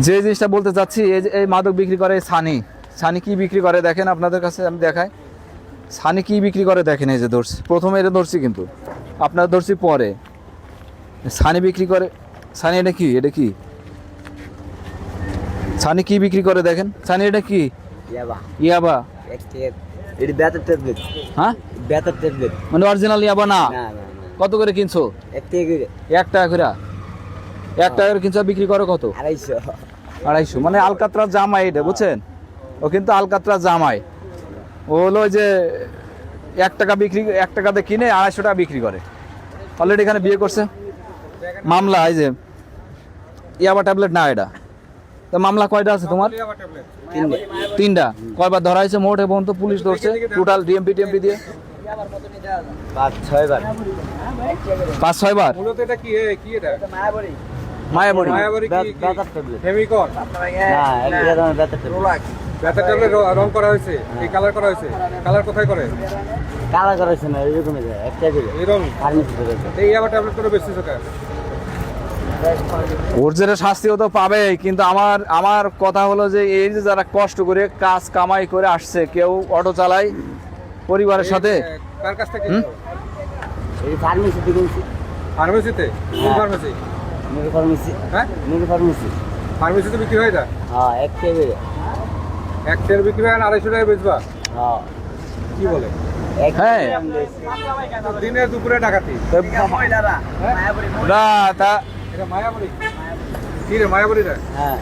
যে জিনিসটা বলতে চাচ্ছি, এই মাদক বিক্রি করে সানি। সানি কি বিক্রি করে দেখেন, আপনাদের কাছে আমি দেখাই। সানি কি বিক্রি করে দেখেন, এই যে ধরছি, প্রথমে এটা ধরছি কিন্তু আপনার ধরছি পরে। সানি বিক্রি করে। সানি এটা কি, এটা কি সানি কি বিক্রি করে দেখেন। সানি এটা কি? ইয়াবা। ইয়াবা। এটা বেতার ট্যাবলেট। হ্যাঁ, বেতার ট্যাবলেট। মানে অরিজিনাল ইয়াবা না? না না না। কত করে কিনছো? 1 টাকা করে। 1 টাকা করে। 1 টাকা করে কিনছো, বিক্রি করো কত? 250। 250, মানে আলকাতরা জামাই এটা, বুঝছেন? ও কিন্তু আলকাতরা জামাই। ও হলো ওই যে 1 টাকা বিক্রি, 1 টাকাতে কিনে 250 টাকা বিক্রি করে। অলরেডি এখানে বিয়ে করছে। মামলা এই যে ইয়াবা ট্যাবলেট না এটা। তো মামলা কয়টা আছে তোমার? 3টা। কয়বার ধরা হয়েছে মোট এবং তো পুলিশ ধরছে টোটাল ডিএমপি টিএমপি দিয়ে? 5-6 বার। 5-6 বার। মূলত এটা কি কি এটা? মায়াবড়ি। মায়াবড়ি। মায়াবরী কি? বেতার ট্যাবলেট। ফেমিকন। না, এটা ধরনের বেতার ট্যাবলেট। ব্যথা ট্যাবলেট রং করা হয়েছে, এই কালার করা হয়েছে। কালার কোথায় করে? কালা করেছে না, এরকমই যায় 1 টাকা করে। এই রং। ফার্মেসিতে রয়েছে। এই আবার ট্যাবলেট করে বেশি টাকা। ওর যে শাস্তিও তো পাবে, কিন্তু আমার কথা হলো যে এই যে যারা কষ্ট করে কাজ কামাই করে আসছে, কেউ অটো চালায় পরিবারের সাথে। কার কাছ থেকে? এই ফার্মেসিতে কিনছি। ফার্মেসিতে? কোন ফার্মেসি? নুরু ফার্মেসি। হ্যাঁ, নুরু ফার্মেসি। ফার্মেসিতে বিক্রি হয় এটা? হ্যাঁ, 1 টাকা করে। 1 টাকার বিক্রি হয়, 250 টাকায় বেচবা? হ্যাঁ। কি বলে? হ্যাঁ। দিনের দুপুরে ডাকাতি। না তা এটা মায়াবরী। কি রে মায়াবরীটা? হ্যাঁ,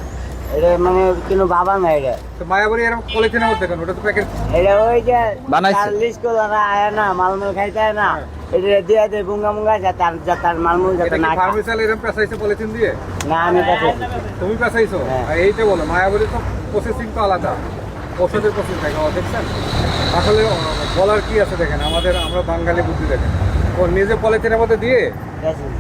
এটা মানে কোনো বাবা না এটা। তো মায়াবরী এরকম পলিথিনের মধ্যে কেন? ওটা তো প্যাকেট। এটা ওই যে বানাইছে। 40 করে না আয় না, মালমূল খাইতে হয় না। এটা দিয়ে দেয় বুঙ্গা মুঙ্গা যাতার মালমূল যাতে এটা না কি খায়। ফার্মেসিয়াল এরকম পেঁচাইছে পলিথিন দিয়ে? না, আমি কাছে। তুমি পেঁচাইছো? হ্যাঁ। আর এইটা বলো মায়াবরী তো প্রসেসিং তো আলাদা, ওষুধের প্রসেস থাকে। দেখছেন আসলে বলার কি আছে দেখেন, আমরা বাঙালি বুদ্ধি দেখেন। ও নিজে পলিথিনের মধ্যে দিয়ে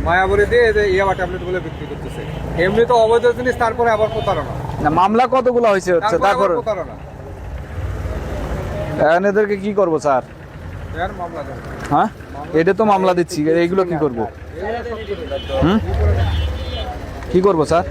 মায়াবরী দিয়ে যে ইয়াবা ট্যাবলেট গুলো বিক্রি করতেছে। এমনি তো অবৈধ জিনিস, তারপরে আবার প্রতারণা। না, মামলা কতগুলো হয়েছে হচ্ছে তারপরে তারপর আবার প্রতারণা। এখন এদেরকে কি করবো স্যার? এর মামলা দেন। হ্যাঁ, এটা তো মামলা দিচ্ছি, এইগুলো কি করবো? হুম, কি করবো স্যার?